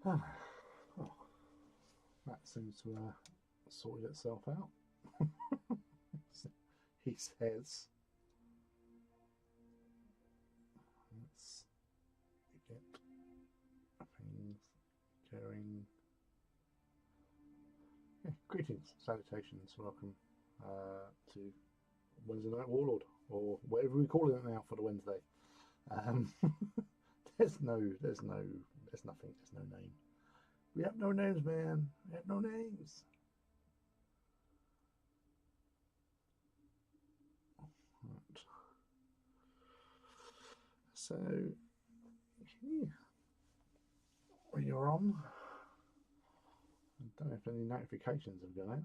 Oh, that seems to have sorted itself out. He says, let's get things going. Yeah, greetings, salutations, welcome to Wednesday Night Warlord, or whatever we call it now for the Wednesday. Um, there's nothing, there's no name. We have no names, man. We have no names. Right. So, yeah, when you're on, I don't know if any notifications have gone out,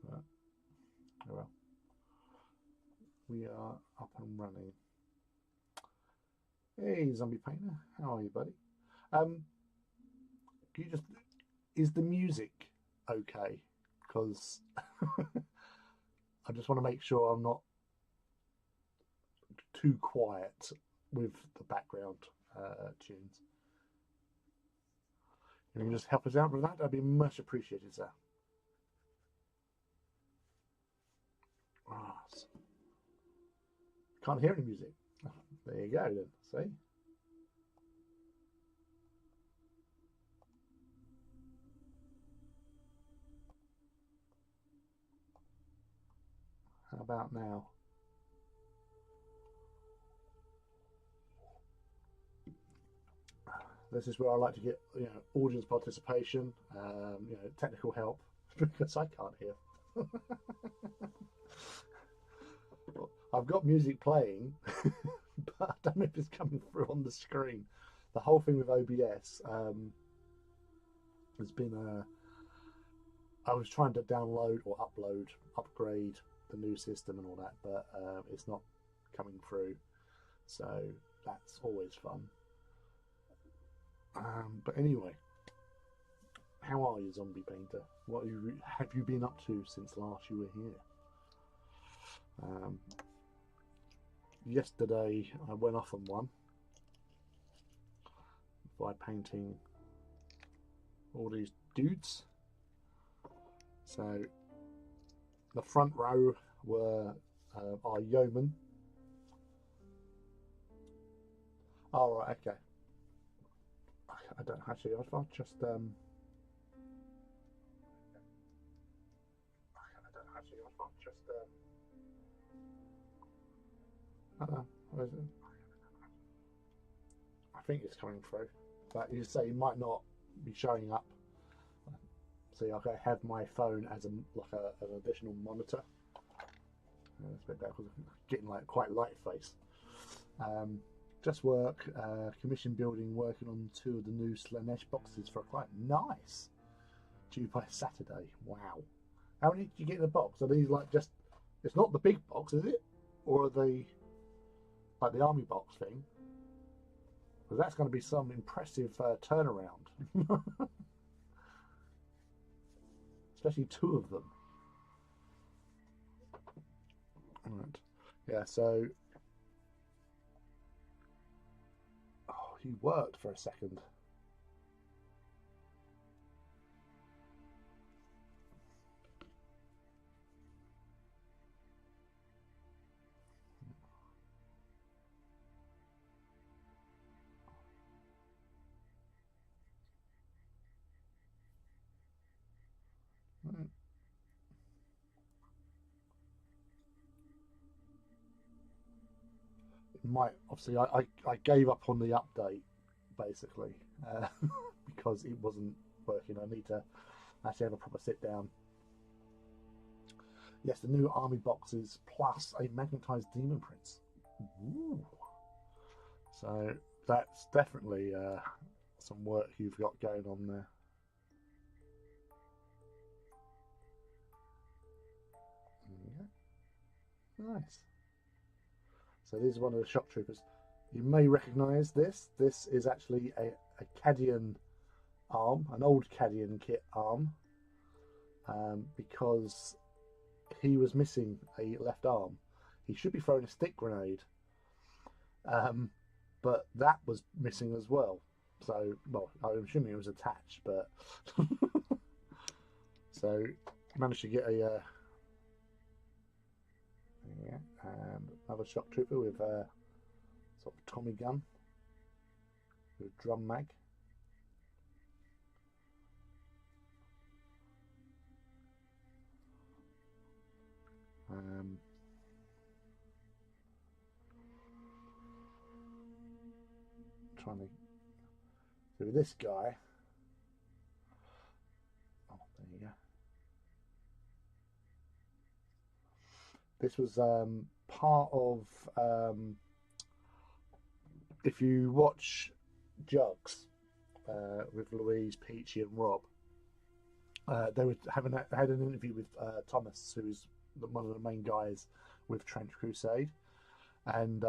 but oh well. We are up and running. Hey, Zombie Painter, how are you, buddy? Um, can you just is the music okay? Because I just want to make sure I'm not too quiet with the background tunes. If you can just help us out with that, that'd be much appreciated, sir. Oh, can't hear any music. There you go, then. See? How about now? This is where I like to get audience participation, technical help because I can't hear. I've got music playing, but I don't know if it's coming through on the screen. The whole thing with OBS has been a. I was trying to download or upgrade the new system and all that, but it's not coming through. So that's always fun. But anyway, how are you, Zombie Painter? What have you been up to since last you were here? Um, Yesterday I went off on one by painting all these dudes. So the front row were our yeomen. Oh, right, okay. I don't actually. I'll just I don't actually. I'll just I don't know. Where is it? I think it's coming through, but you say it might not be showing up. See, I have my phone as an additional monitor. That's a bit better because I'm getting like quite light face. Um, just work, commission building, working on two of the new Slanesh boxes for a client. Nice. Due by Saturday. Wow. How many did you get in the box? Are these like just? It's not the big box, is it? Or are they like the army box thing? Because that's going to be some impressive turnaround, especially two of them. Right. Yeah. So, oh, you worked for a second. Right. It might obviously I gave up on the update basically because it wasn't working. I need to actually have a proper sit down. Yes, the new army boxes plus a magnetized demon prince. Ooh. So that's definitely some work you've got going on there. Yeah, nice. So this is one of the shock troopers. You may recognise this. This is actually a Cadian arm, an old Cadian kit arm, because he was missing a left arm. He should be throwing a stick grenade. Um, but that was missing as well. So, well, I'm assuming it was attached, but so managed to get a yeah, and another shock trooper with a sort of Tommy gun with drum mag. Trying to do this guy. Oh, there you go. This was part of if you watch Jugs with Louise, Peachy, and Rob. They were had an interview with Thomas, who's one of the main guys with Trench Crusade, and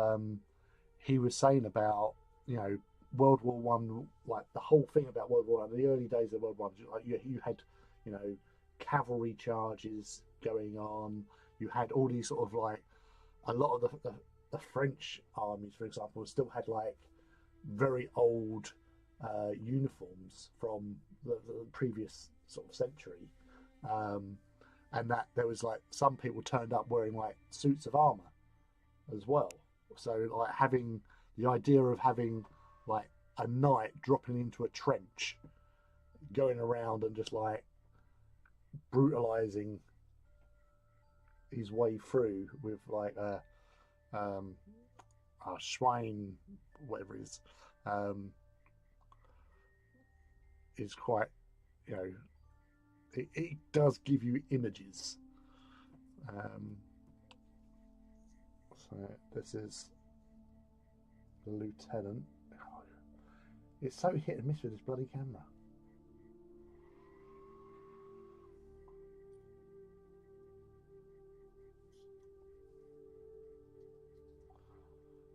he was saying about, you know, World War One, like the whole thing about World War One, the early days of World War One, like you had, you know, cavalry charges going on. You had all these sort of like a lot of the French armies, for example, still had like very old uniforms from the previous sort of century, and that there was like some people turned up wearing like suits of armor as well. So like having the idea of having like a knight dropping into a trench, going around and just like brutalizing his way through with like a swine, whatever it is quite, you know, it does give you images. So this is the lieutenant. It's so hit and miss with this bloody camera.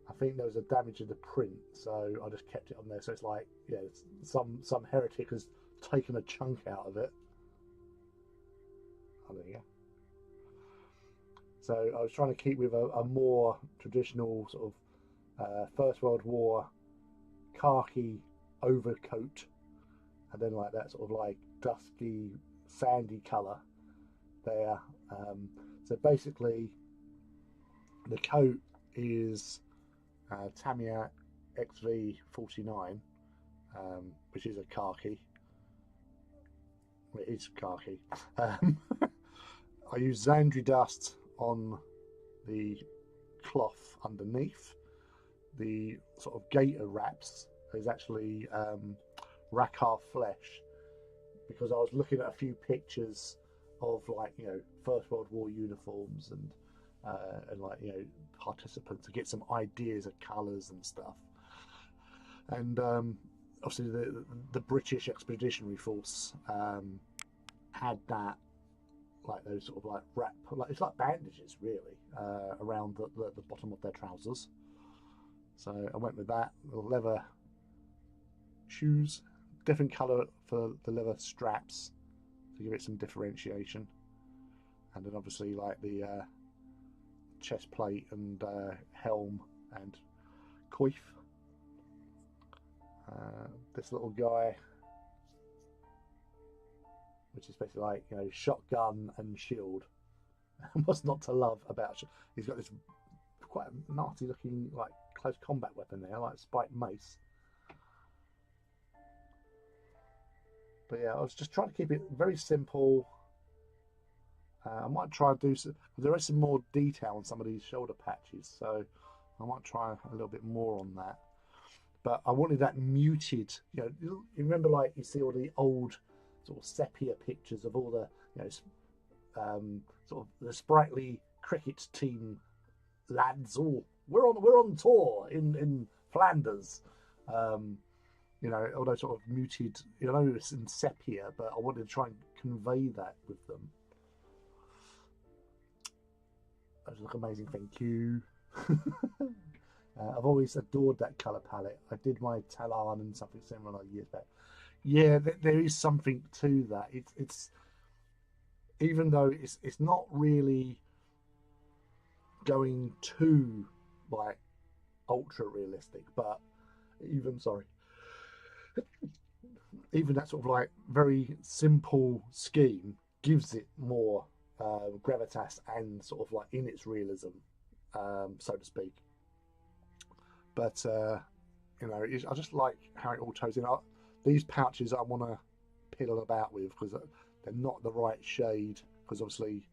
I think there was a damage in the print, so I just kept it on there. So it's like, yeah, some heretic has taken a chunk out of it. Oh, there you go. So I was trying to keep with a more traditional sort of First World War khaki overcoat, and then like that sort of like dusky, sandy colour there. So basically, the coat is Tamiya XV49, which is a khaki. Well, it is khaki. I use Zandri dust on the cloth underneath. The sort of gaiter wraps is actually Rakkar flesh, because I was looking at a few pictures of, like, you know, First World War uniforms and like, you know, participants to get some ideas of colours and stuff. And obviously the British Expeditionary Force had that, like those sort of like wrap, like it's like bandages really, around the bottom of their trousers. So I went with that. The leather shoes, different colour for the leather straps to give it some differentiation, and then obviously like the chest plate and helm and coif. This little guy, which is basically like, you know, shotgun and shield. What's not to love about? He's got this quite nasty looking like close combat weapon there, like spiked mace. But yeah, I was just trying to keep it very simple. I might try and do some. There is some more detail on some of these shoulder patches, so I might try a little bit more on that. But I wanted that muted. You know, you remember, like, you see all the old sort of sepia pictures of all the, you know, sort of the sprightly cricket team lads. Oh, we're on tour in Flanders. You know, all those sort of muted. You know, it's in sepia, but I wanted to try and convey that with them. Those look amazing. Thank you. I've always adored that colour palette. I did my Talon and something similar years back. Yeah, there is something to that. It's even though it's not really going too like ultra realistic, but Even sorry, even that sort of like very simple scheme gives it more gravitas and sort of like in its realism, so to speak. But I just like how it all ties in. These pouches I want to piddle about with because they're not the right shade because obviously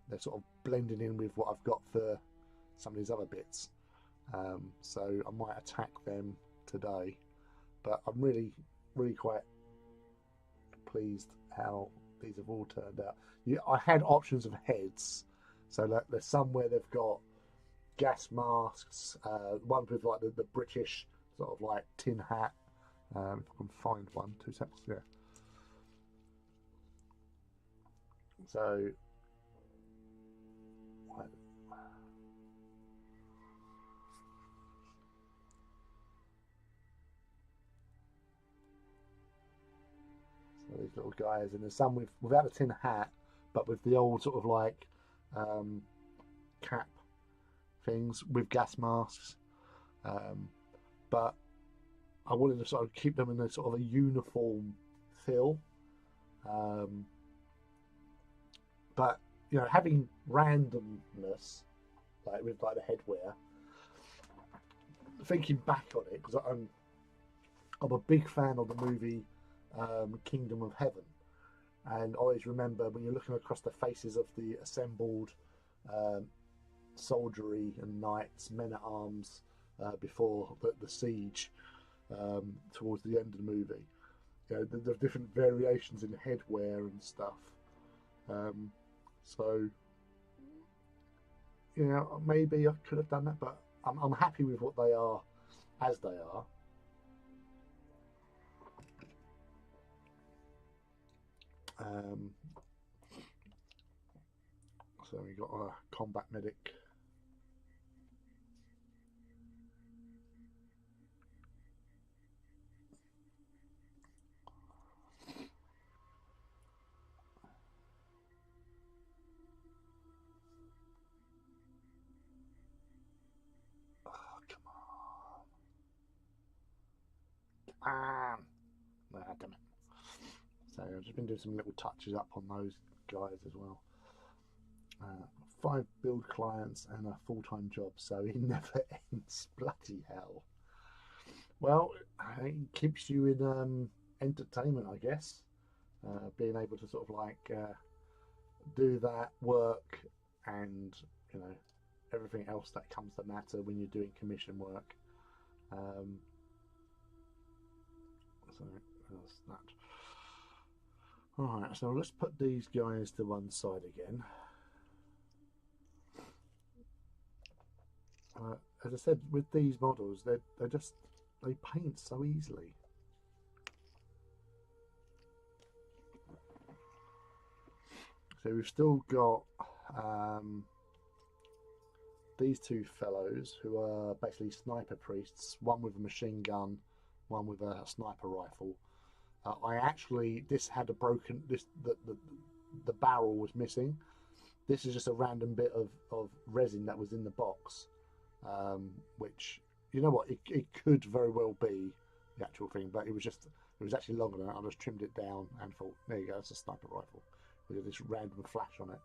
they're sort of blending in with what I've got for some of these other bits. So I might attack them today, but I'm really, really quite pleased how these have all turned out. I had options of heads, so like there's some where they've got gas masks, one with like the British sort of like tin hat. If I can find one, 2 seconds. Yeah. So these little guys, and there's some without a tin hat, but with the old sort of like um, cap things with gas masks. But I wanted to sort of keep them in a sort of a uniform feel. Um, but having randomness, like with like the headwear, thinking back on it because I'm a big fan of the movie Kingdom of Heaven, and I always remember when you're looking across the faces of the assembled um, soldiery and knights, men at arms before the siege towards the end of the movie. The different variations in headwear and stuff. Um, so maybe I could have done that, but I'm happy with what they are as they are. Um, so we got a combat medic. Oh, come on. Nah, damn it. So I've just been doing some little touches up on those guys as well. 5 build clients and a full-time job, so it never ends. Bloody hell. Well, it keeps you in entertainment, I guess. Being able to sort of like do that work and you know everything else that comes to matter when you're doing commission work. Um, so that's that. All right, so let's put these guys to one side again. As I said, with these models, they paint so easily. So we've still got these two fellows who are basically sniper priests, one with a machine gun, one with a sniper rifle. This had a broken, the barrel was missing. This is just a random bit of resin that was in the box, which, you know what, it could very well be the actual thing, but it was actually longer than that. I just trimmed it down and thought, there you go, it's a sniper rifle with this random flash on it.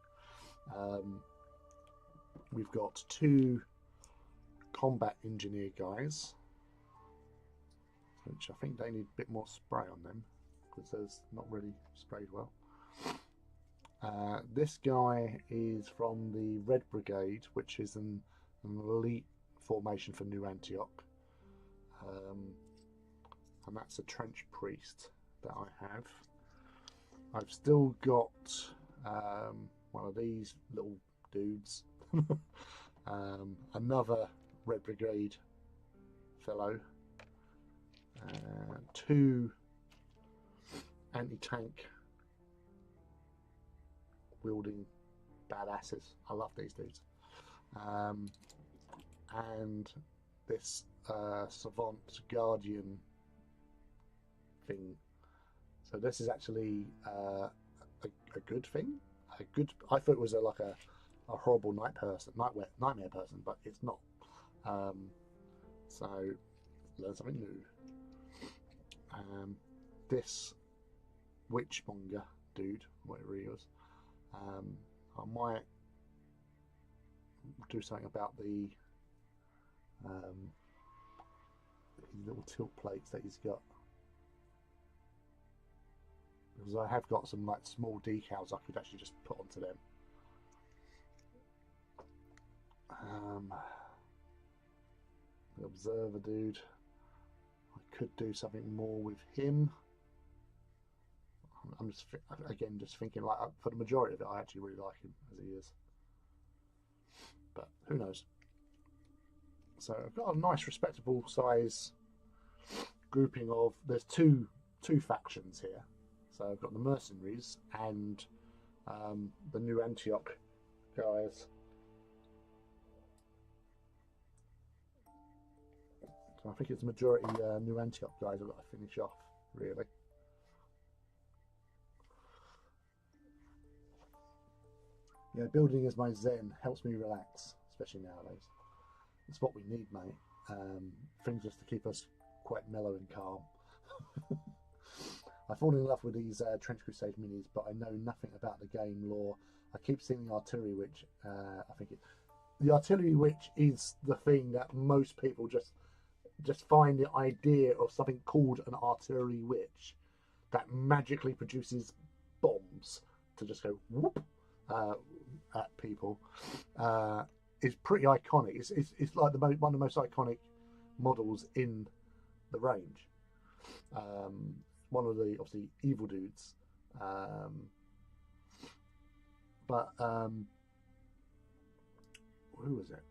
We've got 2 combat engineer guys, which I think they need a bit more spray on them because there's not really sprayed well. This guy is from the Red Brigade, which is an elite formation for New Antioch, and that's a trench priest that I have. I've still got one of these little dudes, another Red Brigade fellow, 2 anti-tank wielding badasses. I love these dudes. And this Savant Guardian thing. So this is actually a good thing. I thought it was like a horrible nightmare person, but it's not. So learn something new. This witchmonger dude, whatever he was, I might do something about the little tilt plates that he's got, because I have got some like small decals I could actually just put onto them. The observer dude, I could do something more with him. I'm just again just thinking, like, for the majority of it I actually really like him as he is, but who knows. So I've got a nice respectable size grouping of, there's two factions here. So I've got the mercenaries and the new Antioch guys. So I think it's majority new Antioch guys I've got to finish off, really. Yeah, building is my zen, helps me relax, especially nowadays. It's what we need, mate. Things just to keep us quite mellow and calm. I've fallen in love with these Trench Crusade minis, but I know nothing about the game lore. I keep seeing the Artillery Witch. The Artillery Witch is the thing that most people just find the idea of something called an Artillery Witch that magically produces bombs to just go whoop at people. Is pretty iconic. It's like one of the most iconic models in the range. One of the obviously evil dudes, but who was it?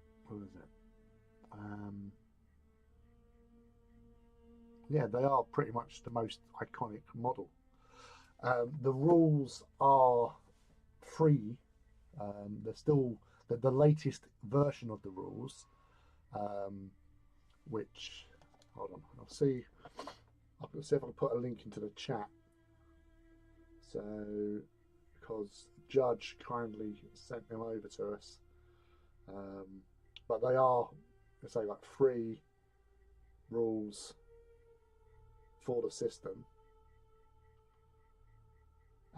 Yeah, they are pretty much the most iconic model. The rules are free. They're still the latest version of the rules, which, hold on, I'll see if I can put a link into the chat. So, because Judge kindly sent them over to us, but they are, let's say, like free rules for the system,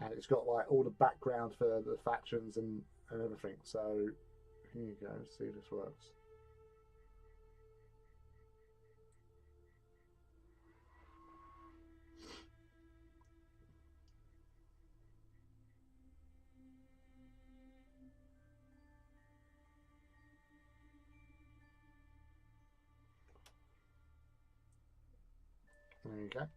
and it's got like all the background for the factions and everything. So here you go, see if this works. There you go.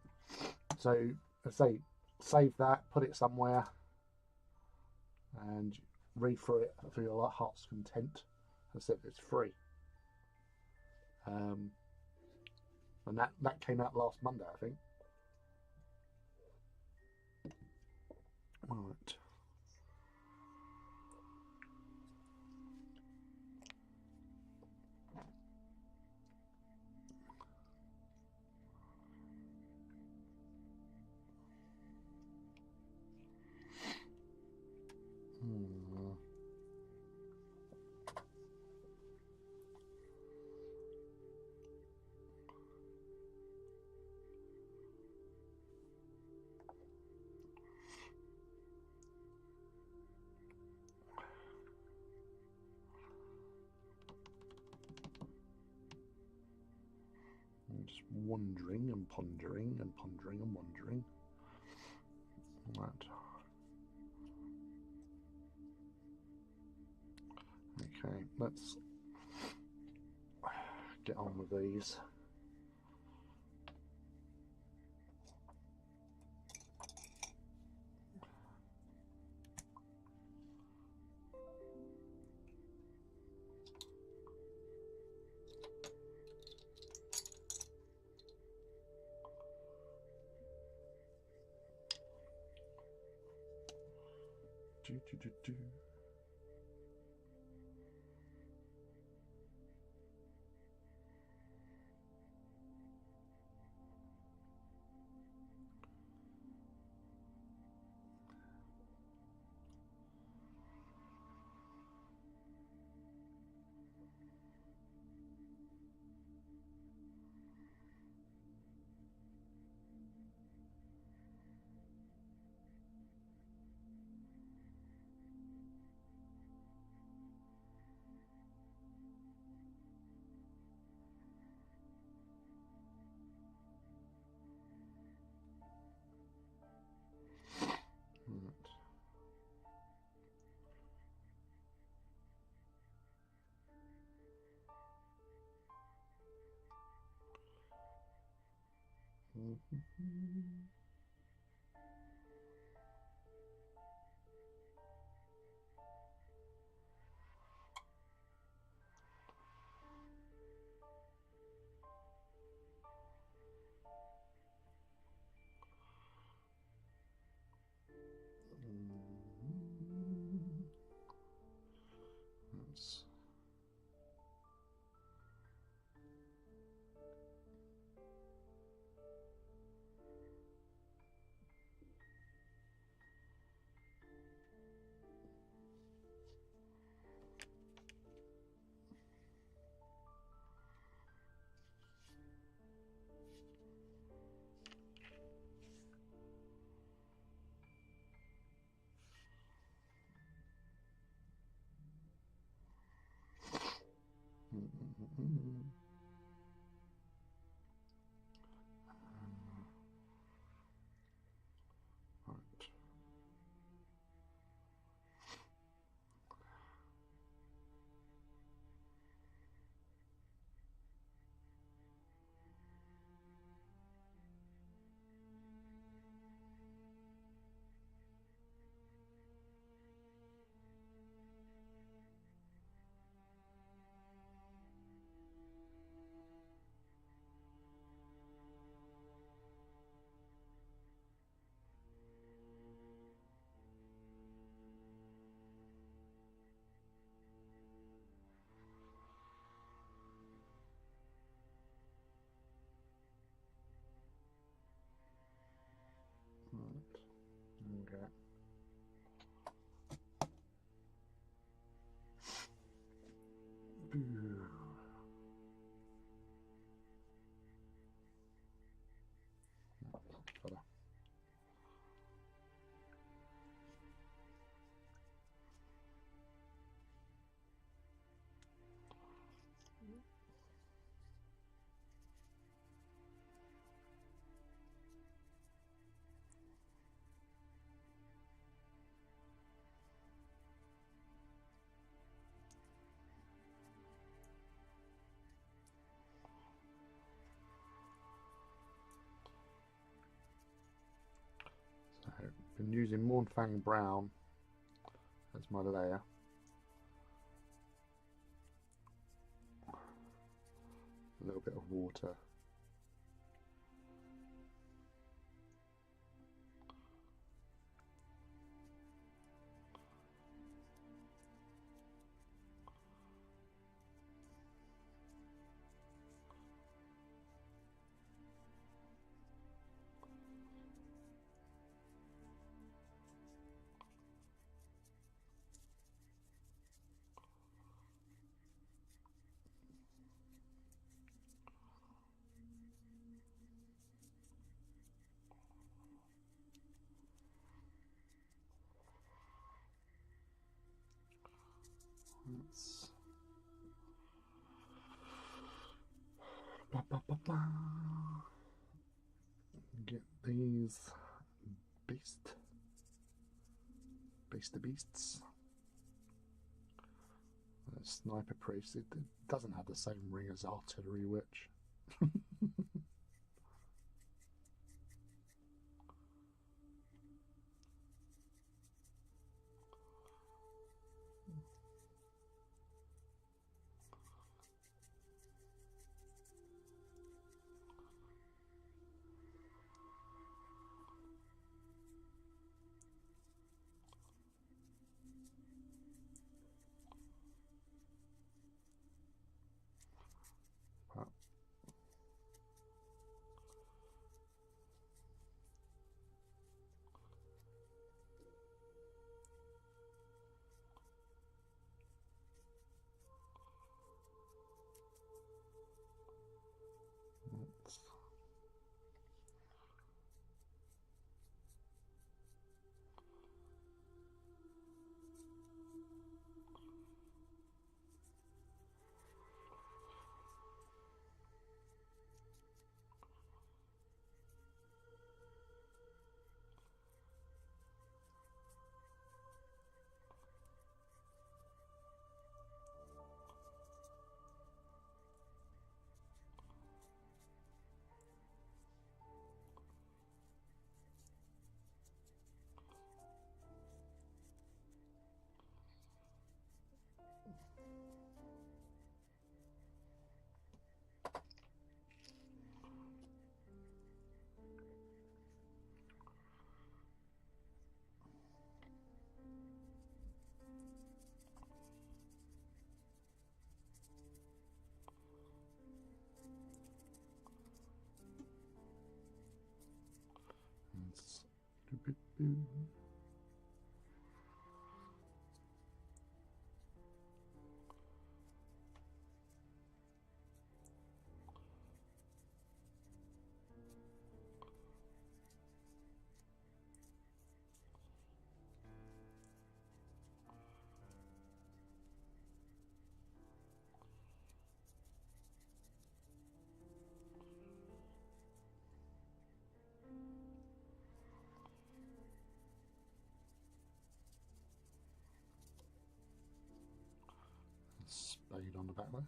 So let's say save that, put it somewhere, and read through it for your heart's content. As I said, it's free. And that came out last Monday, I think. Right. Just wondering and pondering and pondering and wondering. Right. Okay, let's get on with these. Do. Okay. So I've been using Mournfang Brown as my layer. A little bit of water. Let's get these beasts. Sniper Priest, it doesn't have the same ring as Artillery Witch. Boom. Spade on the back there.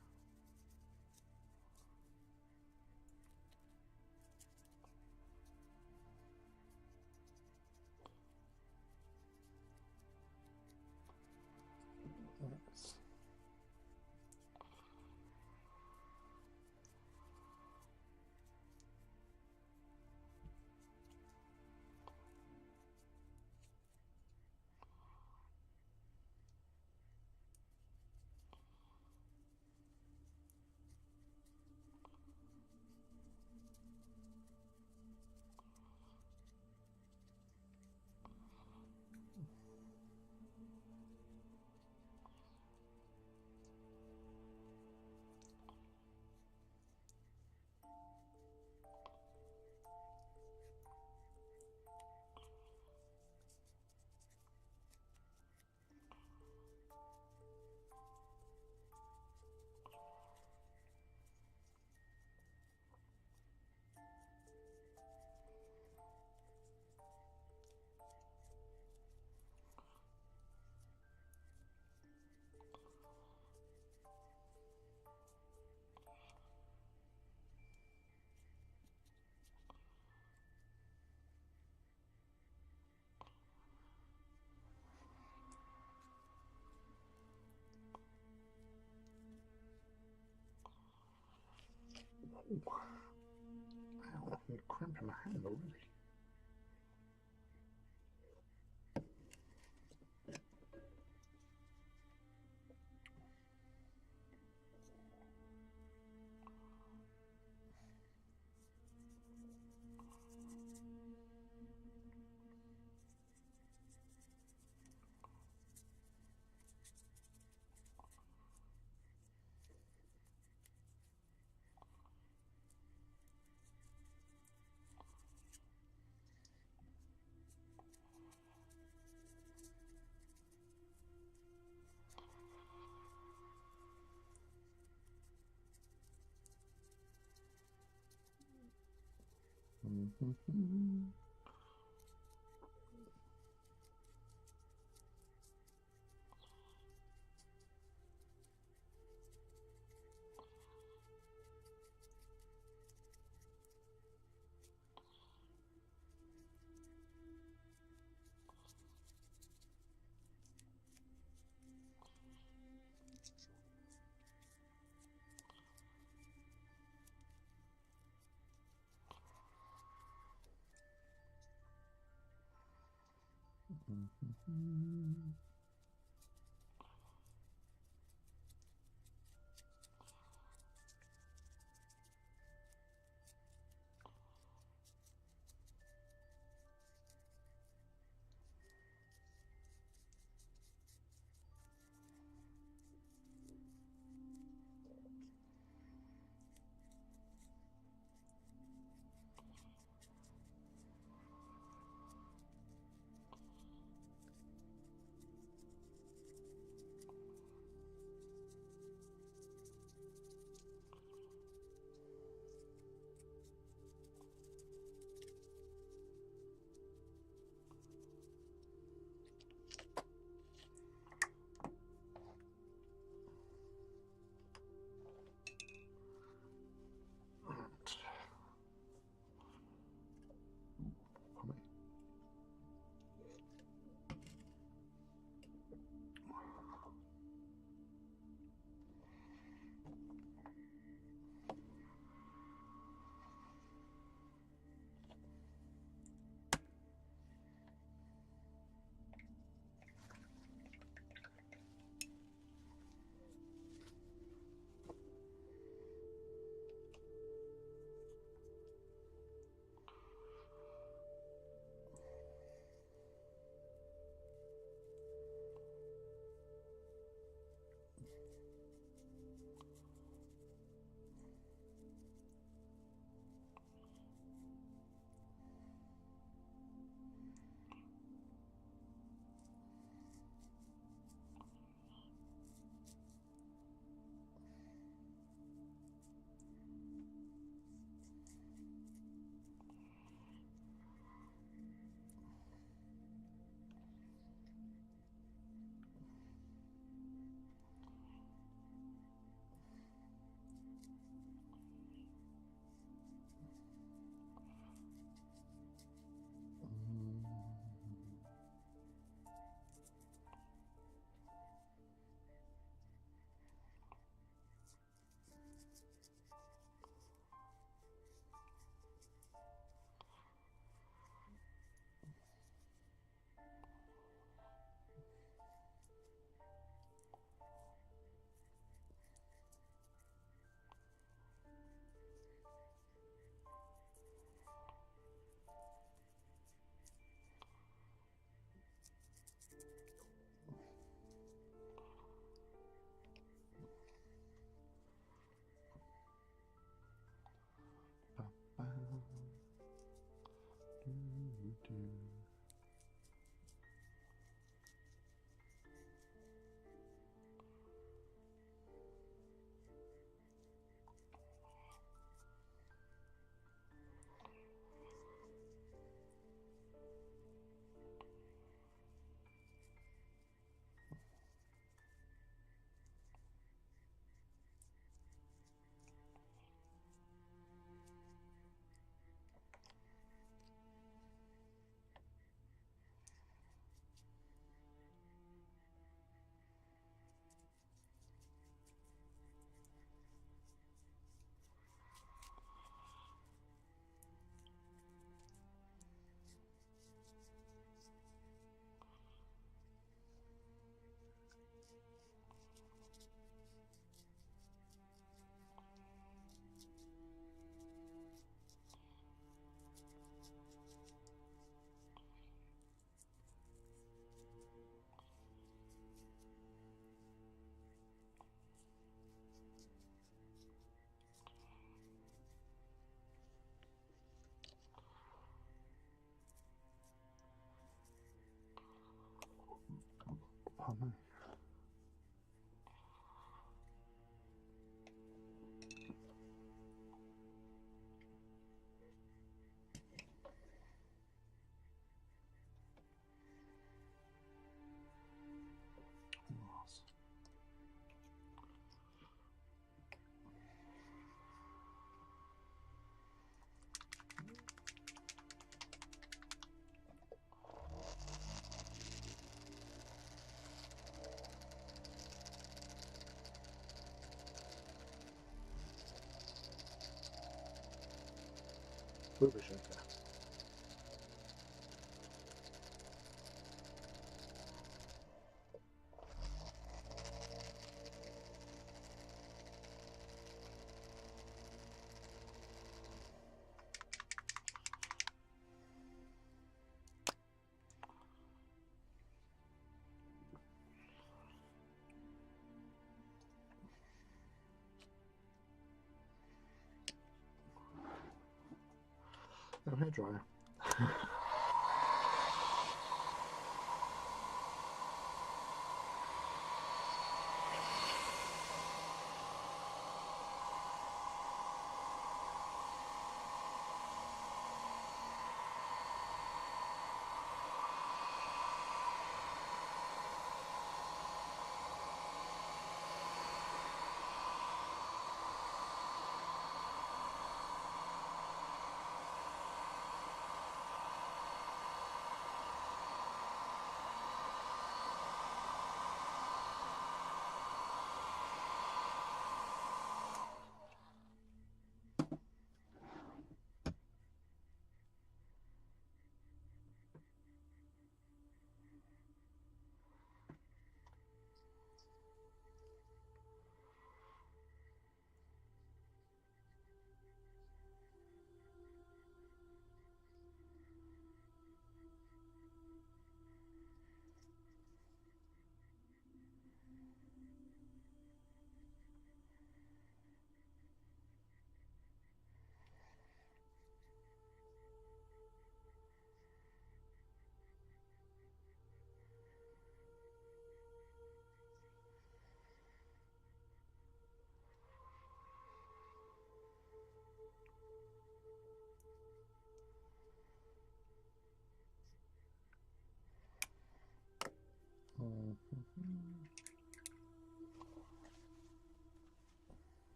That's Ow, I'm cramping my hand already. Bubashinka. No hairdryer.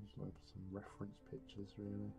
Just look for some reference pictures, really.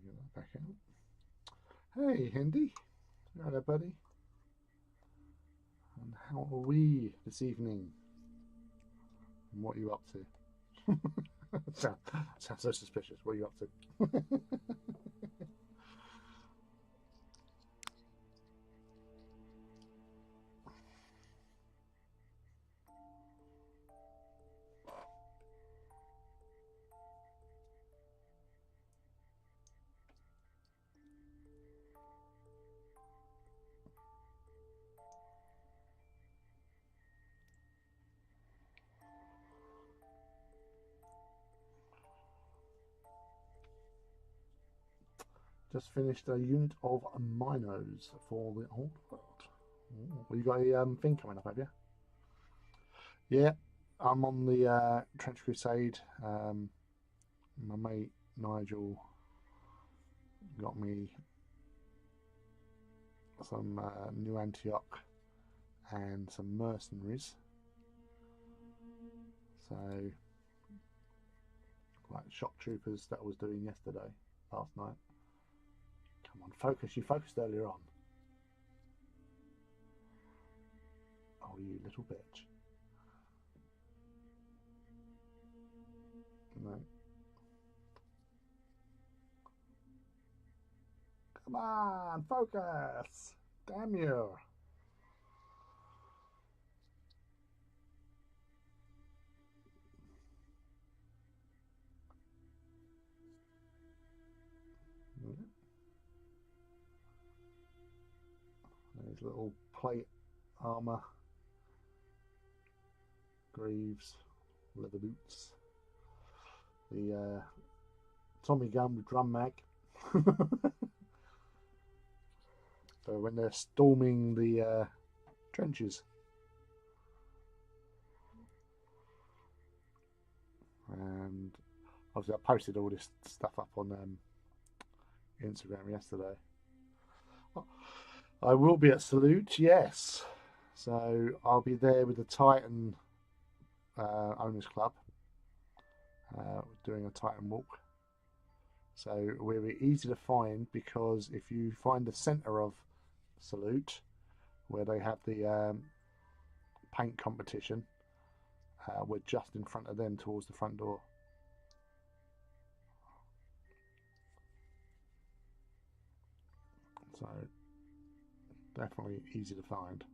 Get that back out. Hey, Hendy. Hello, buddy. And how are we this evening? And what are you up to? Sounds so suspicious. What are you up to? Just finished a unit of Minos for the old world. Well, you got a thing coming up, have you? Yeah, I'm on the Trench Crusade. My mate Nigel got me some New Antioch and some mercenaries. So, like shock troopers that I was doing yesterday, last night. Come on, focus. You focused earlier on. Oh, you little bitch. No. Come on, focus. Damn you. These little plate armor, greaves, leather boots, the Tommy gun with drum mag. So when they're storming the trenches. And obviously, I posted all this stuff up on Instagram yesterday. I will be at Salute, yes. So I'll be there with the Titan Owners Club, doing a Titan walk. So we'll be easy to find because if you find the centre of Salute, where they have the paint competition, we're just in front of them towards the front door. So definitely easy to find.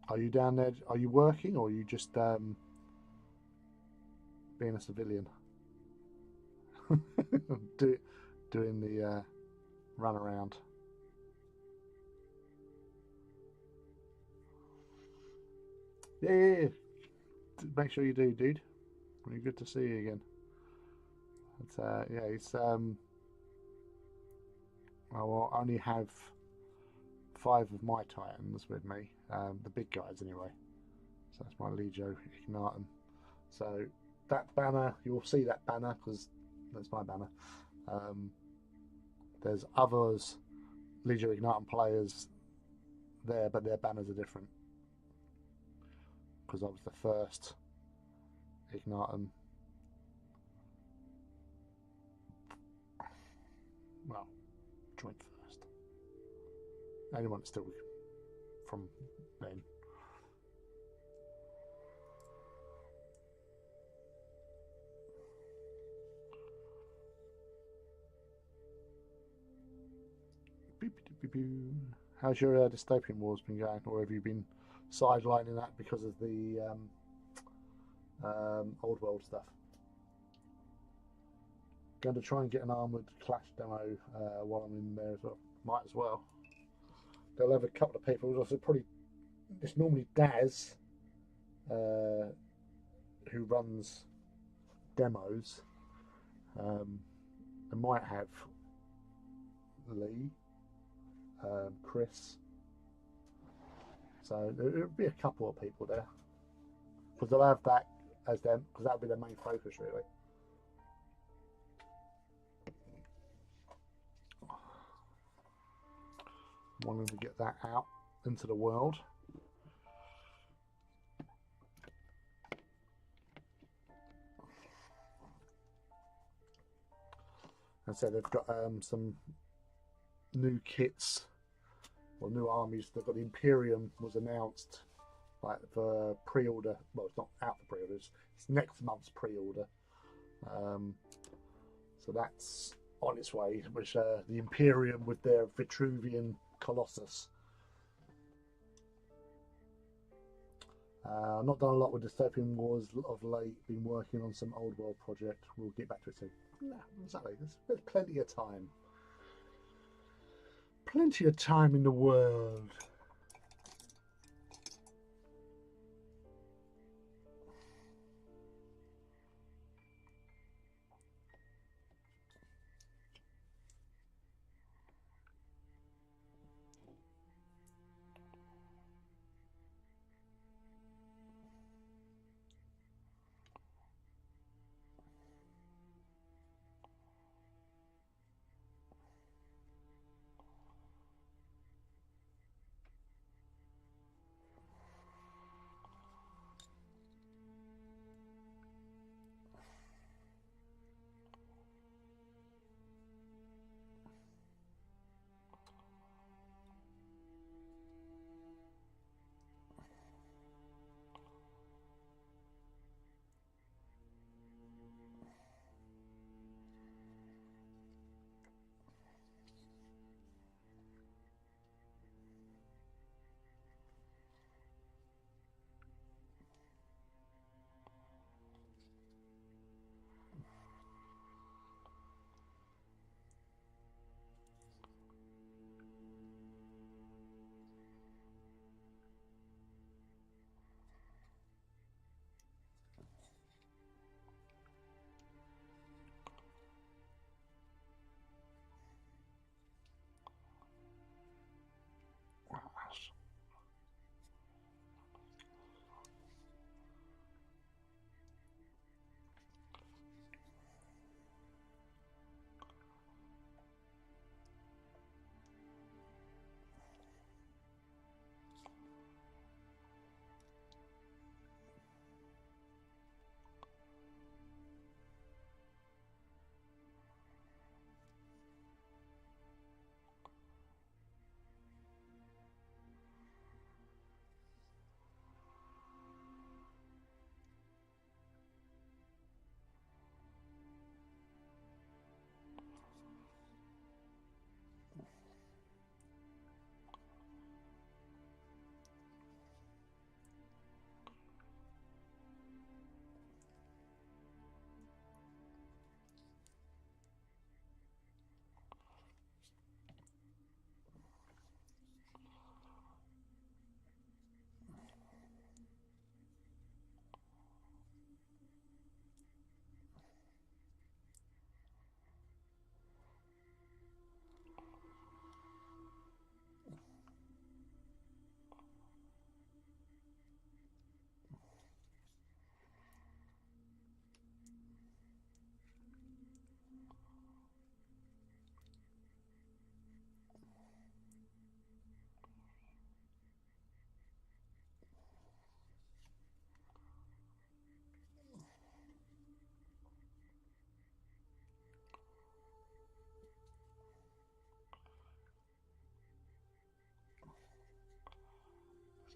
Are you down there? Are you working or are you just being a civilian? Doing the run around. Yeah. Make sure you do, dude. Really good to see you again. It's, yeah, it's I will only have 5 of my Titans with me, the big guys anyway. So that's my Legio Ignatum. So that banner, you'll see that banner because that's my banner. There's others, Legio Ignatum players there, but their banners are different because I was the first Ignatum. Well, joined first. Anyone still from then. How's your dystopian wars been going, or have you been sidelining that because of the old world stuff? Going to try and get an armored clash demo while I'm in there as well. Might as well. They'll have a couple of people. Also, probably it's normally Daz who runs demos. They might have Lee, Chris. So there'll be a couple of people there because they'll have that as them because that'll be their main focus really. Wanting to get that out into the world. And so they've got some new kits or new armies. They've got the Imperium was announced like for pre-order. Well, it's not out for pre-orders. It's next month's pre-order. So that's on its way. Which the Imperium with their Vitruvian Colossus. I've not done a lot with Dystopian Wars of late. Been working on some old world project. We'll get back to it soon. Yeah, exactly. There's plenty of time. Plenty of time in the world.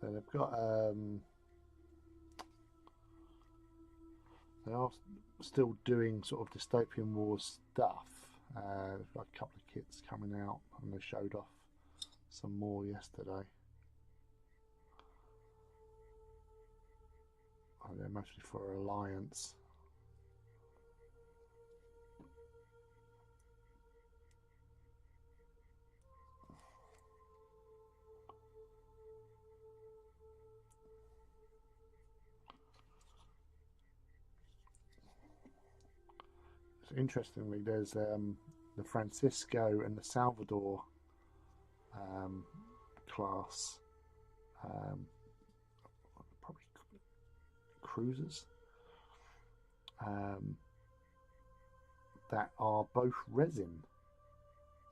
So they've got they are still doing sort of Dystopian Wars stuff. They've got a couple of kits coming out, and they showed off some more yesterday. Oh, they're mostly for Alliance. So interestingly, there's the Francisco and the Salvador class, probably cruisers, that are both resin.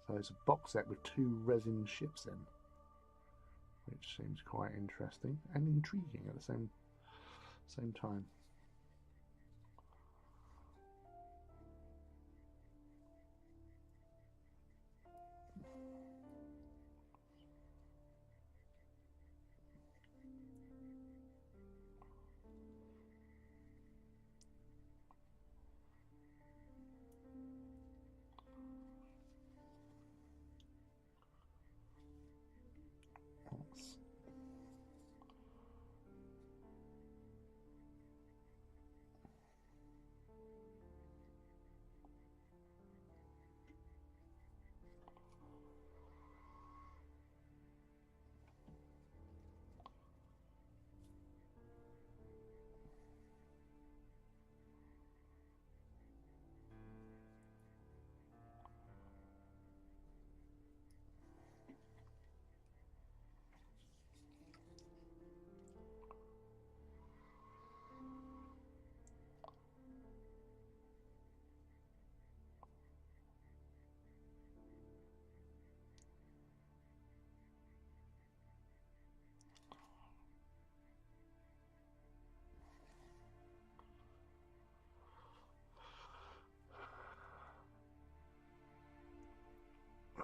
So it's a box set with 2 resin ships in, which seems quite interesting and intriguing at the same time.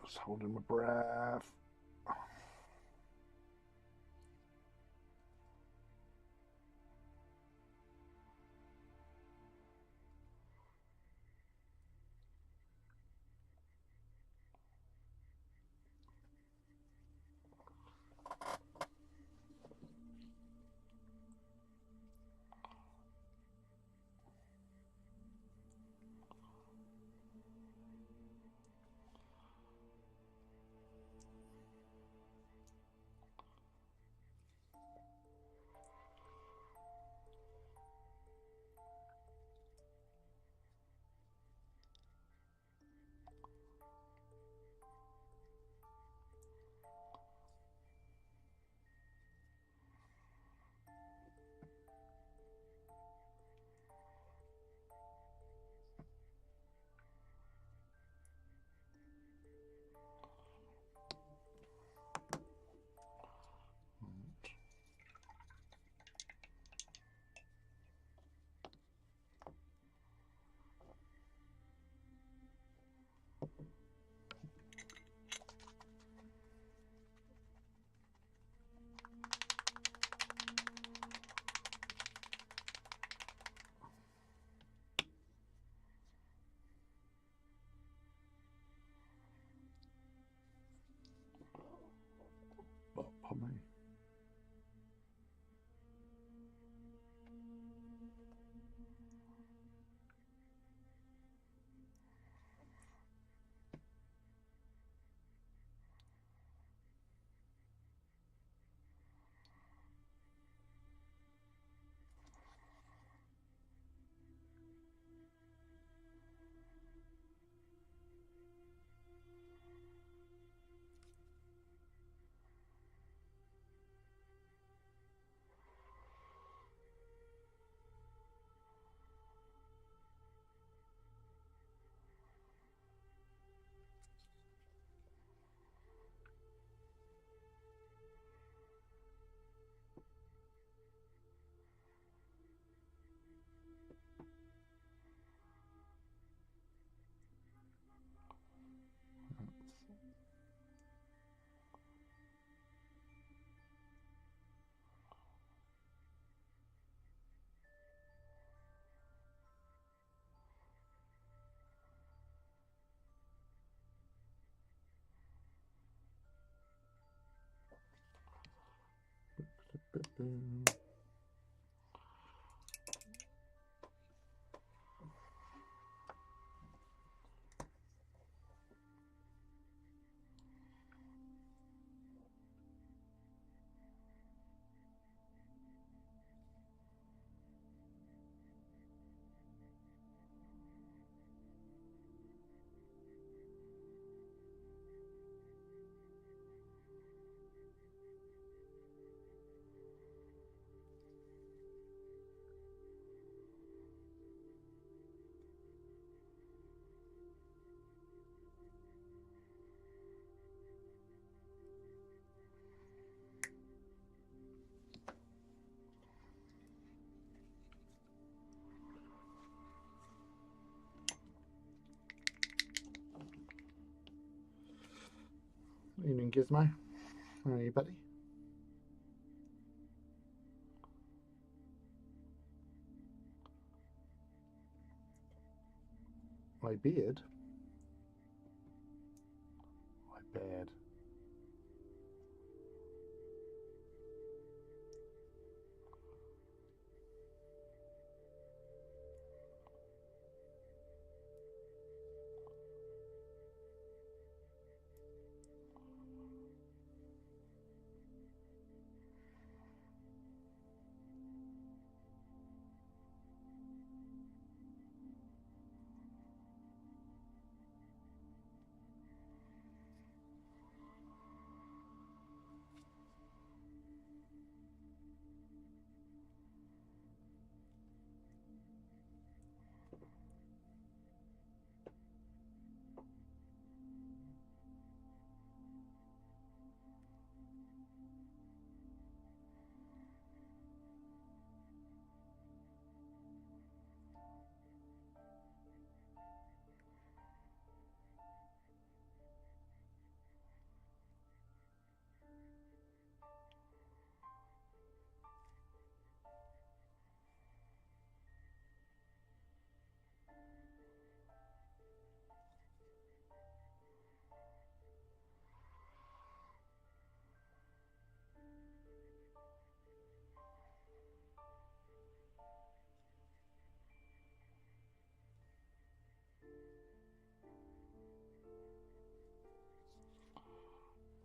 Just holding my breath. Evening, Gizmo. How are you, buddy? My beard? My beard.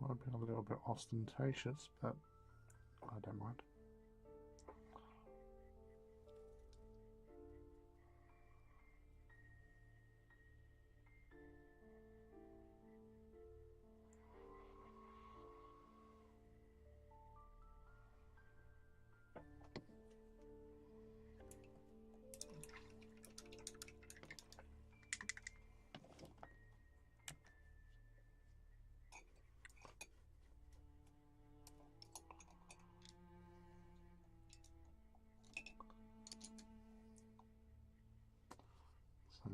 Might be a little bit ostentatious, but I don't mind. So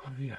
oh, yeah.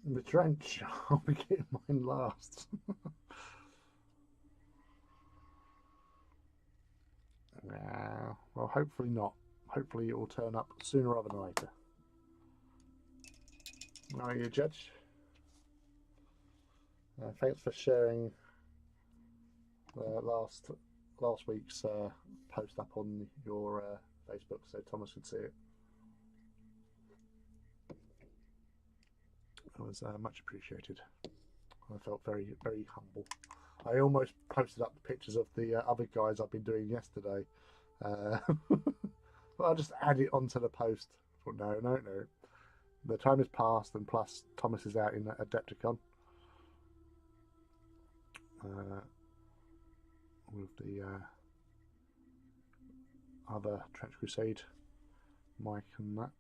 The trench. I'll be getting mine last. Well, hopefully not. Hopefully it will turn up sooner rather than later. How are you, Judge? Thanks for sharing last week's post up on your Facebook so Thomas could see it. It was much appreciated. I felt very, very humble. I almost posted up the pictures of the other guys I've been doing yesterday. But I'll just add it onto the post. But no. The time has passed, and plus Thomas is out in Adepticon with the other Trench Crusade, Mike and that.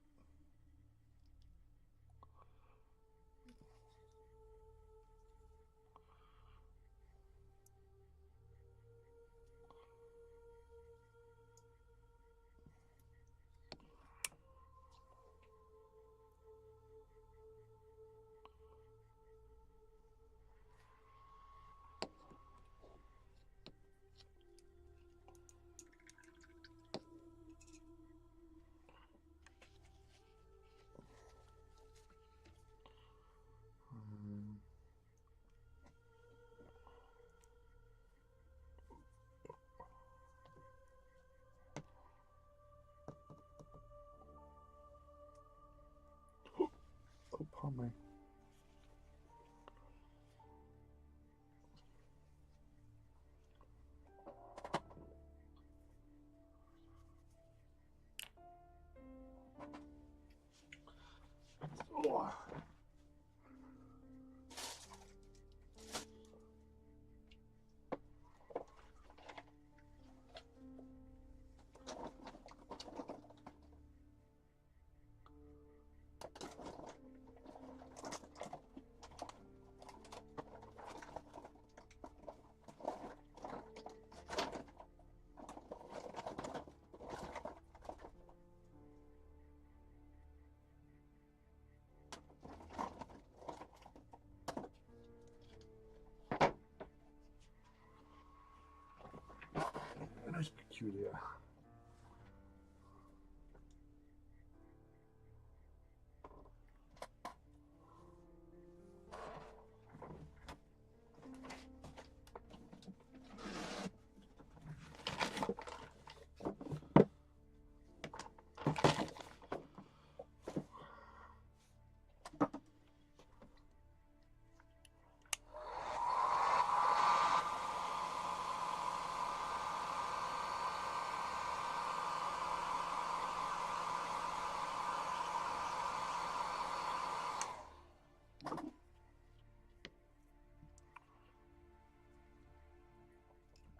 Oh, pardon me. Oh. Most peculiar.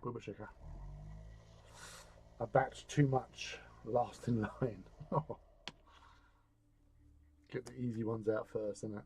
Booba Chicker. A batch too much. Last in line. Oh. Get the easy ones out first, innit?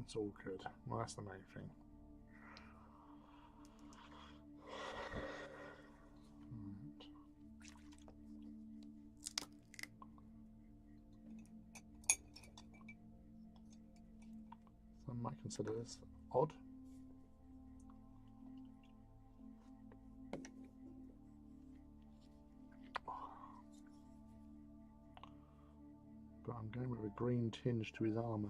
it's all good. Well, that's the main thing. Some might consider this odd. But I'm going with a green tinge to his armour.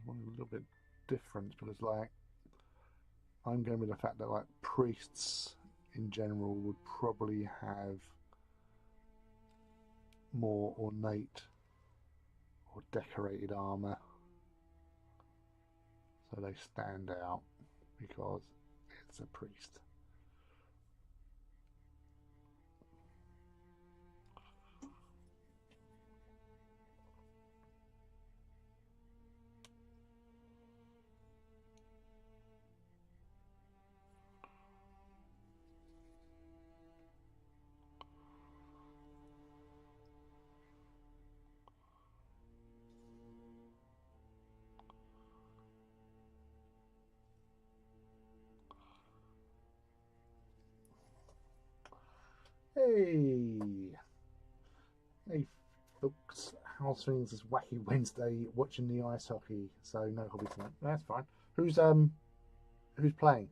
One a little bit different because, like, I'm going with the fact that, like, priests in general would probably have more ornate or decorated armor, so they stand out because it's a priest. Hey! Hey folks, how's things this wacky Wednesday watching the ice hockey? So no hobby tonight. That's fine. Who's playing?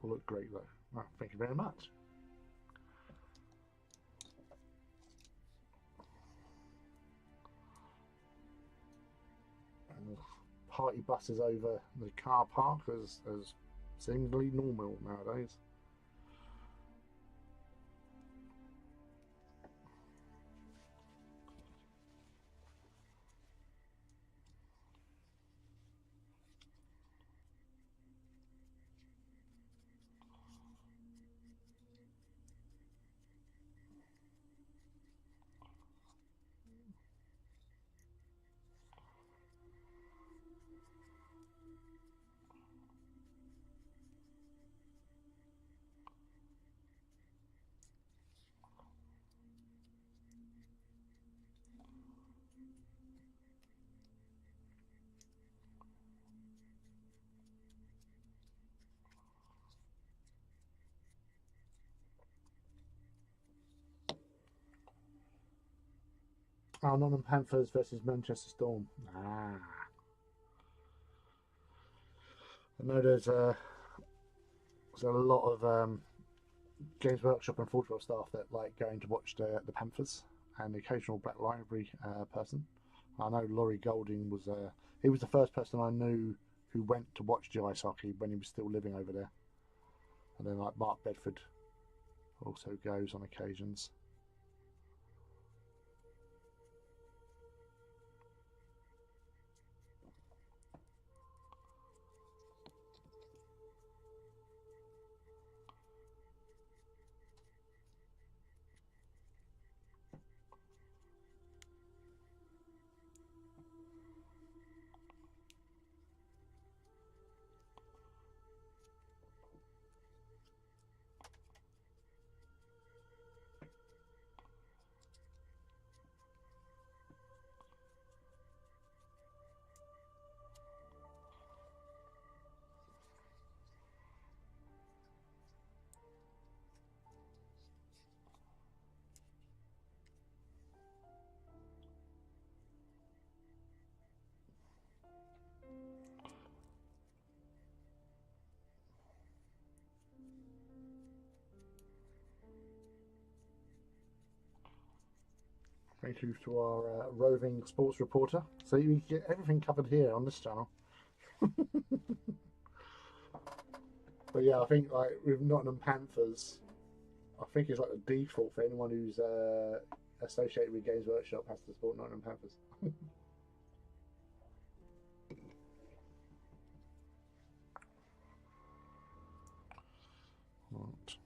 Look great though. Well, thank you very much. And the party buses over the car park as seemingly normal nowadays. Oh, Nottingham Panthers versus Manchester Storm. Ah. I know there's a lot of Games Workshop and Forge World staff that like going to watch the Panthers, and the occasional Black Library person. I know Laurie Golding was he was the first person I knew who went to watch the ice hockey when he was still living over there. And then like Mark Bedford also goes on occasions. Thank you to our roving sports reporter. So you get everything covered here on this channel. But yeah, I think like with Nottingham Panthers, I think it's like the default for anyone who's associated with Games Workshop has to support Nottingham Panthers. Right.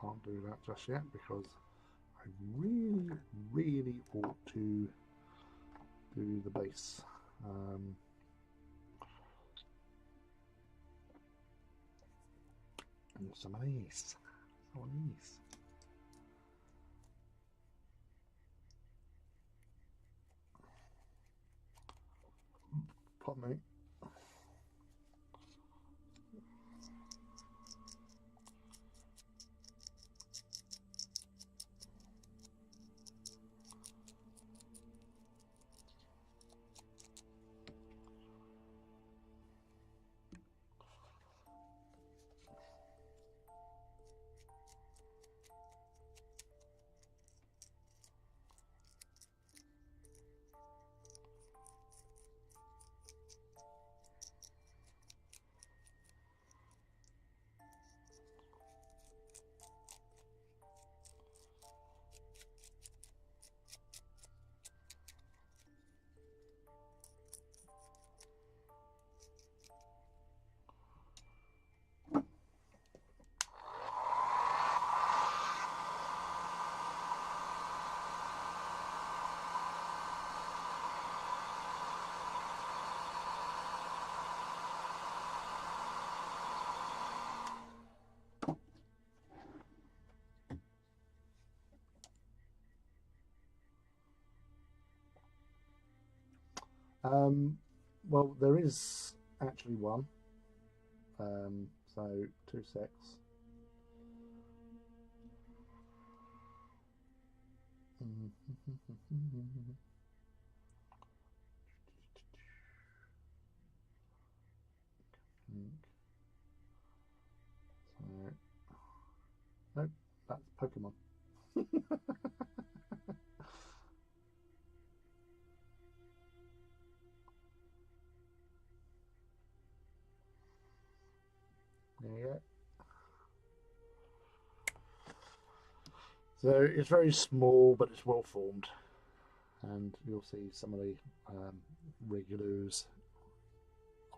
Can't do that just yet because I really ought to do the base. Some of these. Some of these. Pardon me. Well, there is actually one. So 2 secs. So, nope, that's Pokemon. There you go. So it's very small, but it's well formed, and you'll see some of the regulars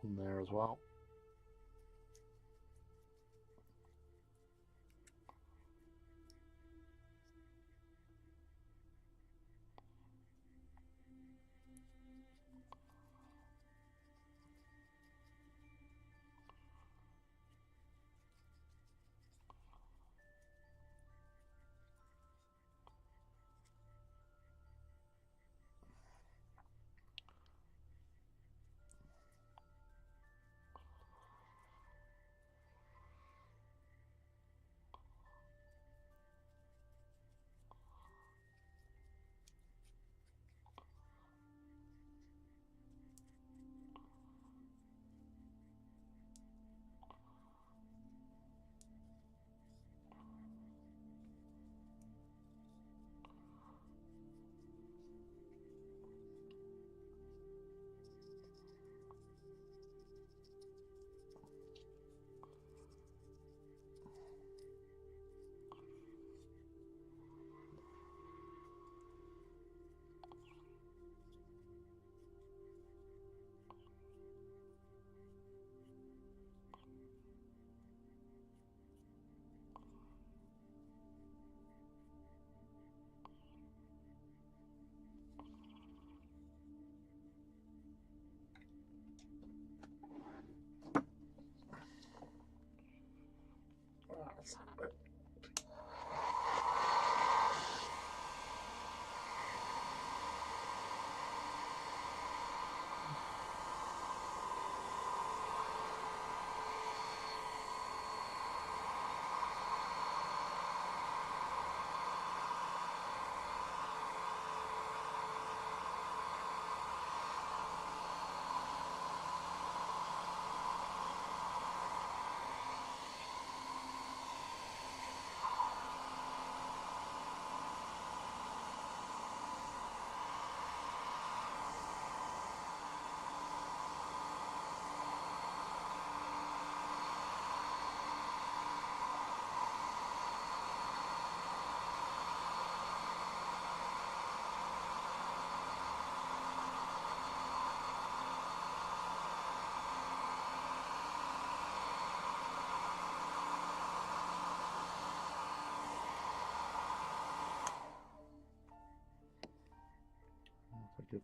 on there as well.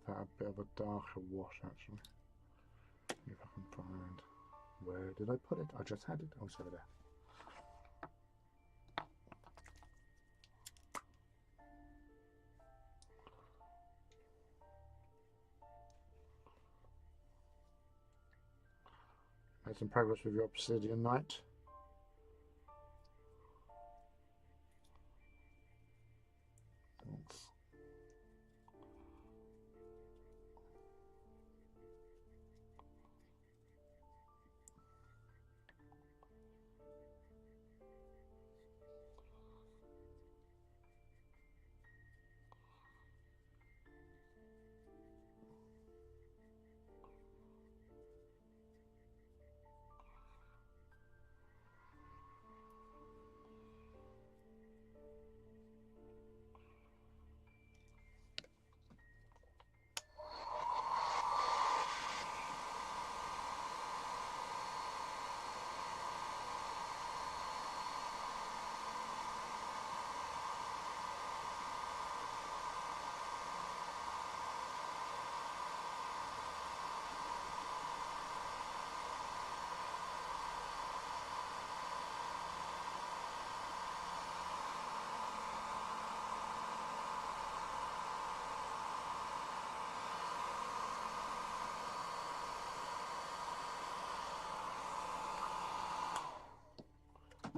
that a bit of a darker wash actually. If I can find, where did I put it? I just had it. Oh, it's over there. Made some progress with your Obsidian Knight. Thanks.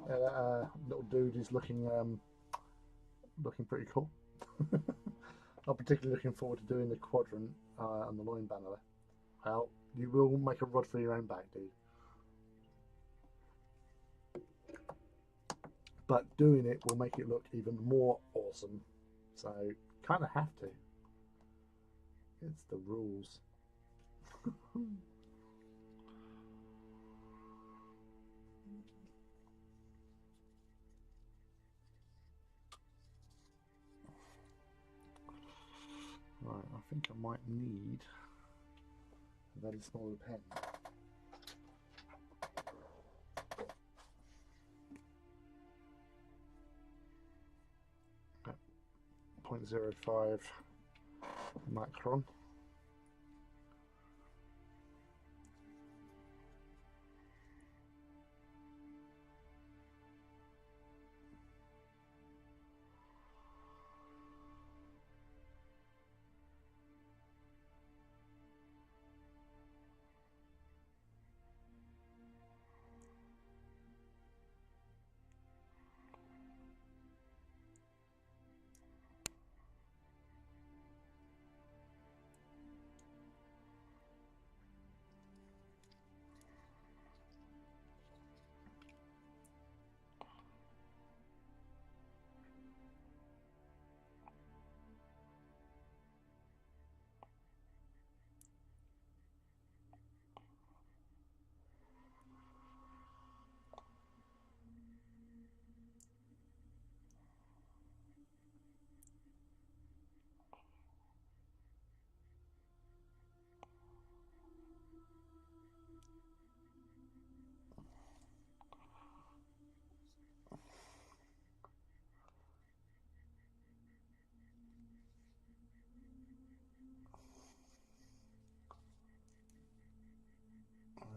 That little dude is looking pretty cool. I'm particularly looking forward to doing the quadrant on the loin banner. Well, you will make a rod for your own back, dude. But doing it will make it look even more awesome. So, kind of have to. It's the rules. Right, I think I might need a very small pen. Okay. 0.05 micron.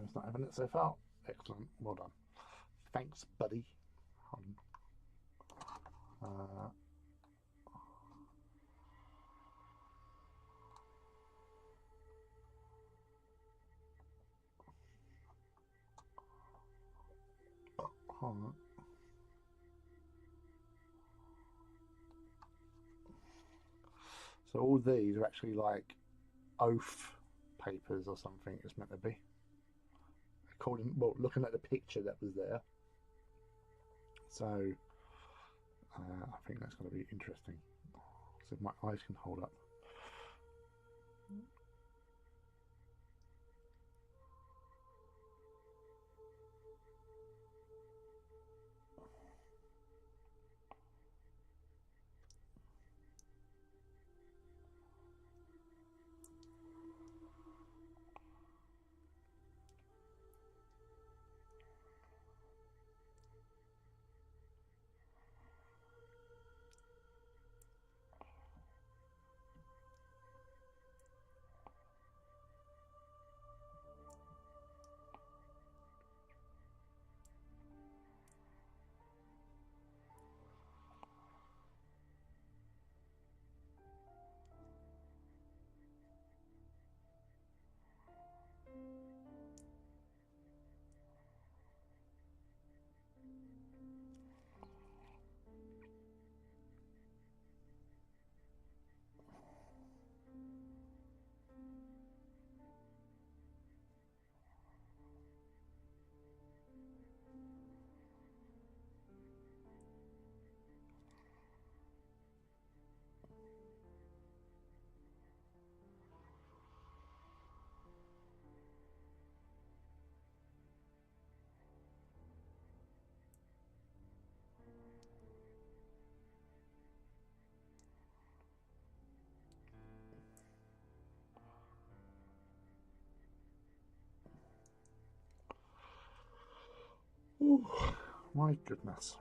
It's not having it so far. Excellent. Well done. Thanks, buddy. On. So all these are actually like oath papers or something it's meant to be. According, well, looking at the picture that was there. So I think that's going to be interesting. So if my eyes can hold up. My goodness.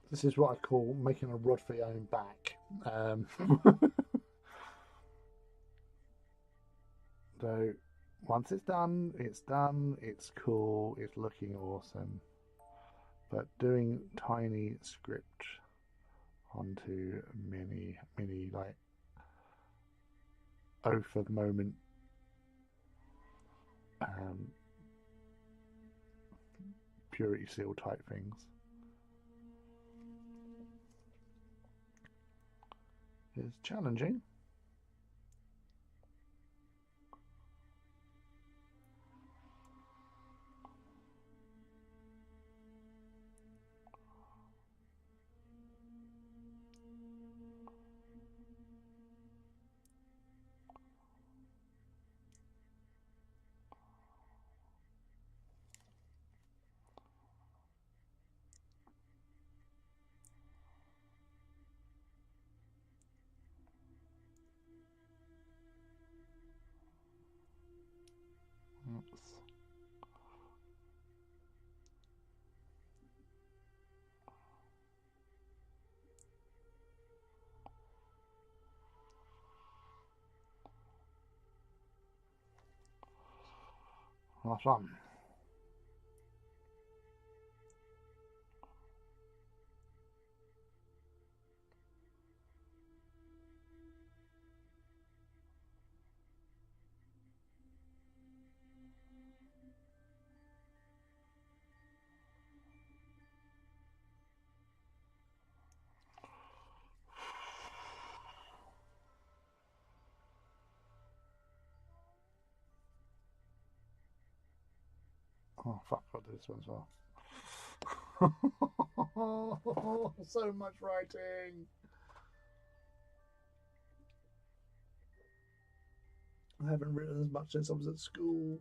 This is what I call making a rod for your own back. So once it's done, it's cool, it's looking awesome. But doing tiny script onto mini like oath of moment purity seal type things is challenging. Oops. Last one. Oh fuck, I'll do this one as well. So much writing. I haven't written as much since I was at school.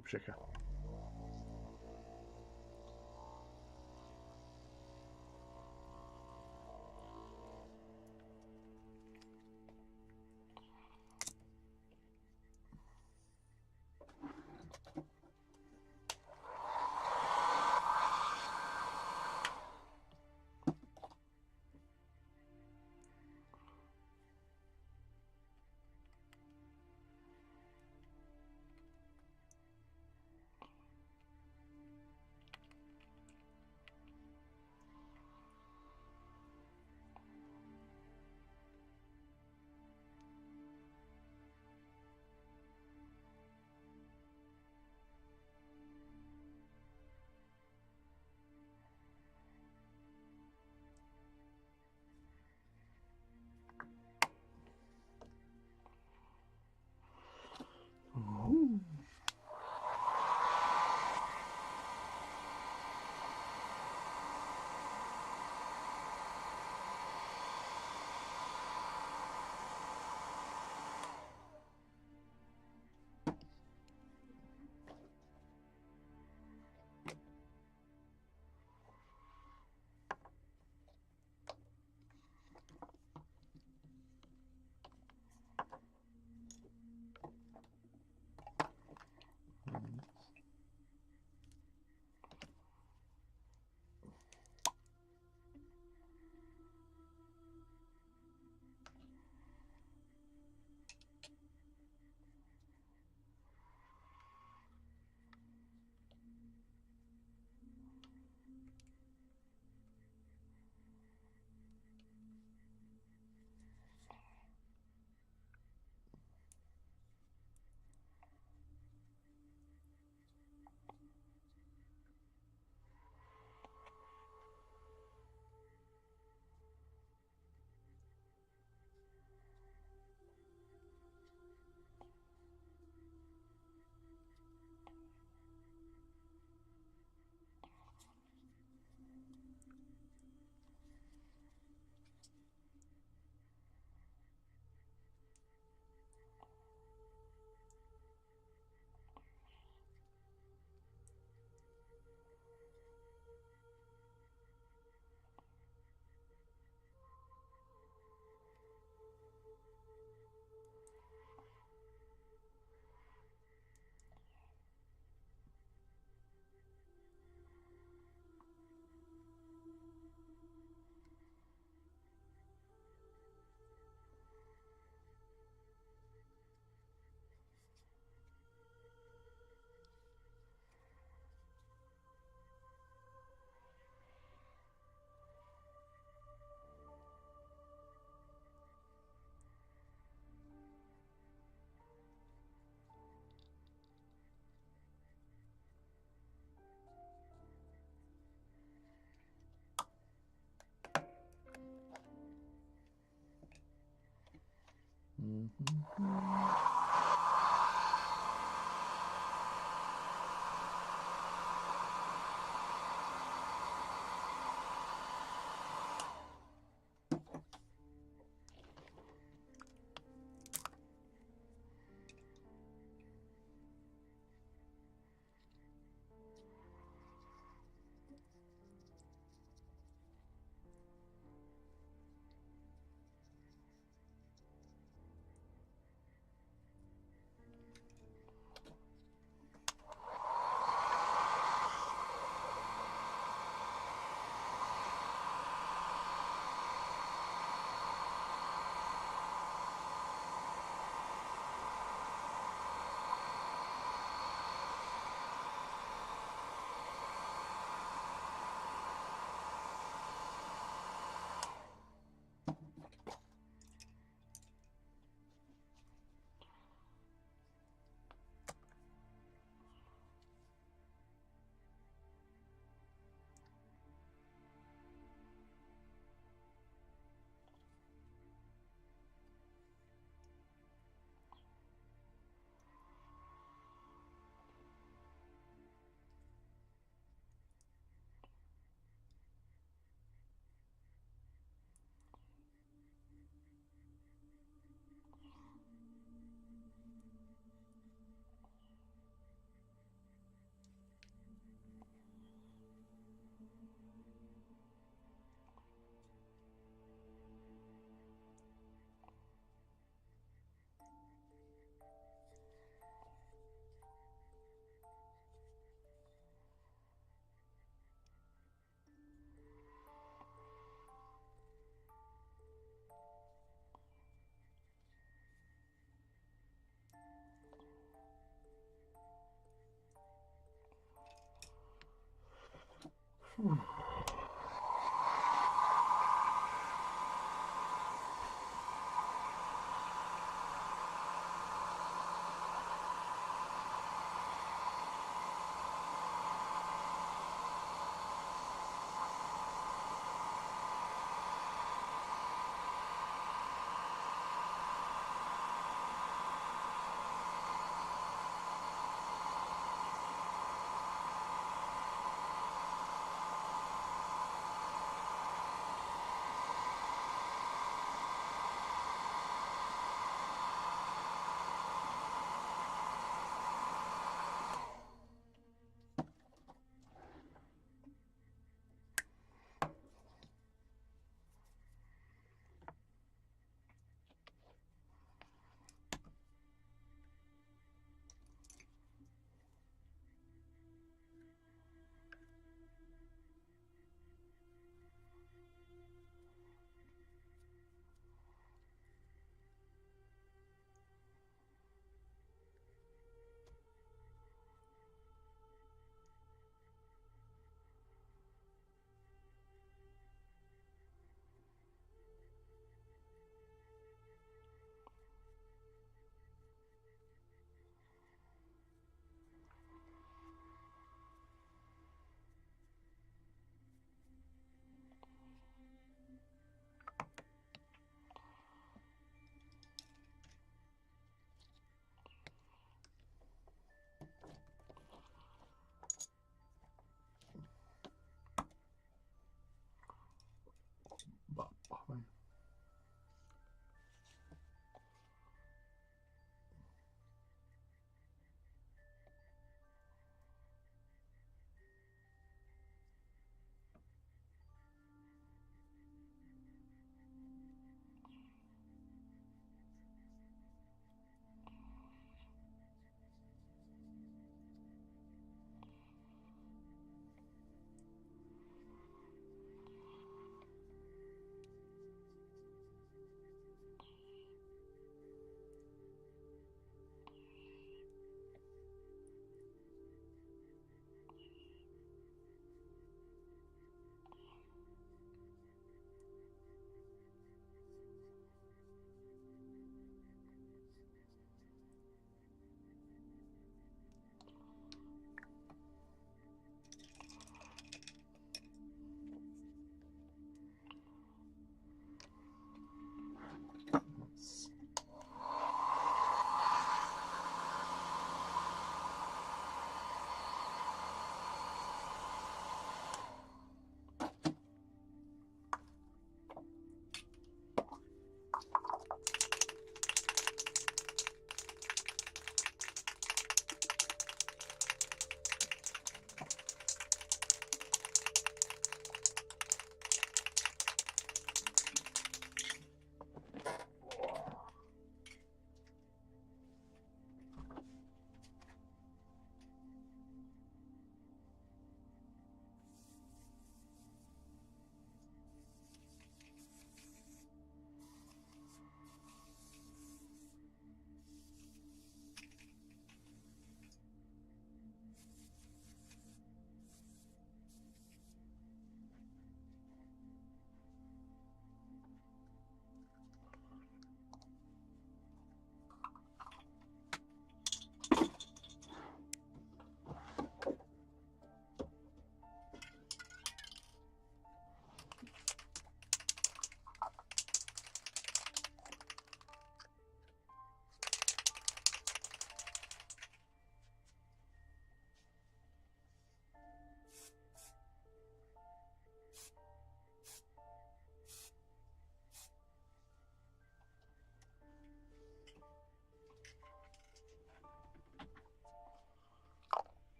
Hübscheke.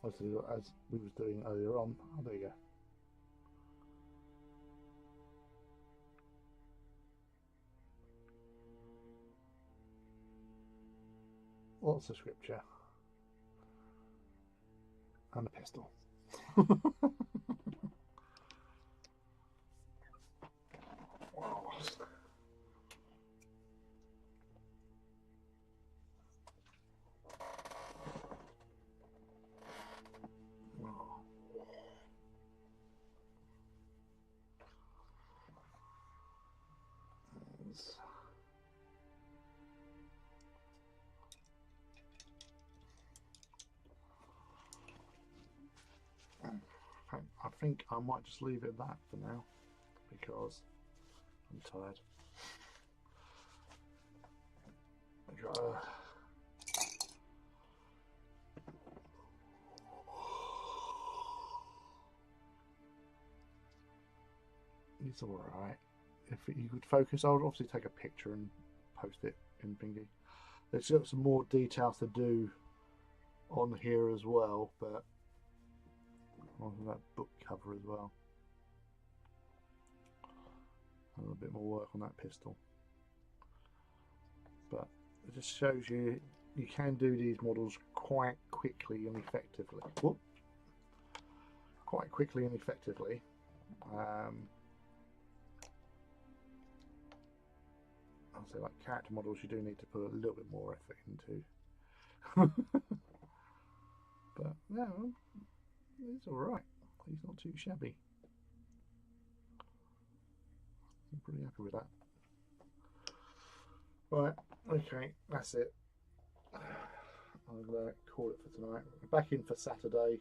obviously, as we was doing earlier on. Oh, there you go. Lots of scripture and a pistol. Wow. I think I might just leave it at that for now because I'm tired. It's alright. If you could focus, I would obviously take a picture and post it in Thingy. There's got some more details to do on here as well, but on that book cover as well. A little bit more work on that pistol. But it just shows you can do these models quite quickly and effectively. Whoop. Quite quickly and effectively. I'll say, like character models, you do need to put a little bit more effort into. But no, it's alright. He's not too shabby. I'm pretty happy with that. Right, okay, that's it. I'm going to call it for tonight. We're back in for Saturday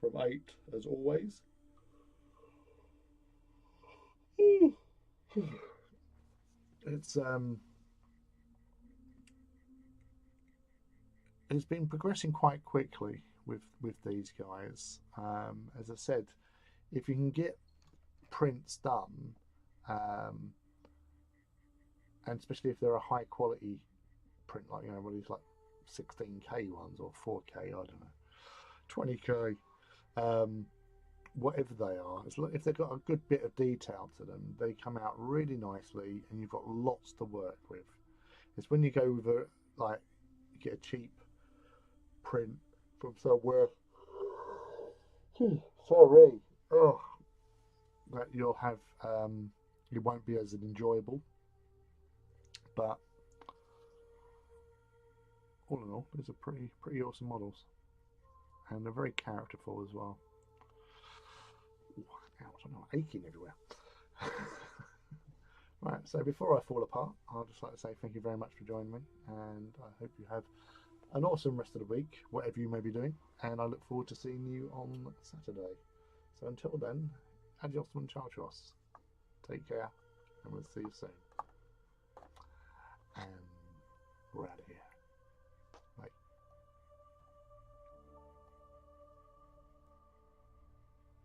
from 8 as always. It's been progressing quite quickly with these guys. As I said, if you can get prints done, and especially if they're a high quality print, like one of these like 16K ones or 4K, I don't know, 20K, whatever they are, if they've got a good bit of detail to them, they come out really nicely, and you've got lots to work with. It's when you go with you get a cheap print from somewhere, sorry, that you'll have, it won't be as enjoyable. But all in all, these are pretty awesome models, and they're very characterful as well. Ouch, I'm aching everywhere. Right, so before I fall apart, I'd just like to say thank you very much for joining me, and I hope you have an awesome rest of the week, whatever you may be doing, and I look forward to seeing you on Saturday. So until then, adios muchachos. Take care, and we'll see you soon. And we're out of here.